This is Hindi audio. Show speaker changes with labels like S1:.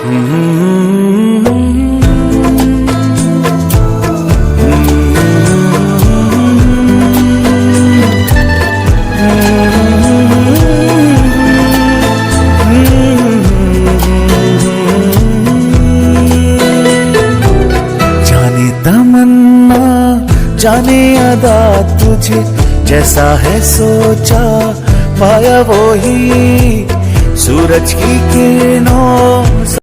S1: जाने तमन्ना जाने अदा तुझे, जैसा है सोचा पाया वो ही सूरज की किरणों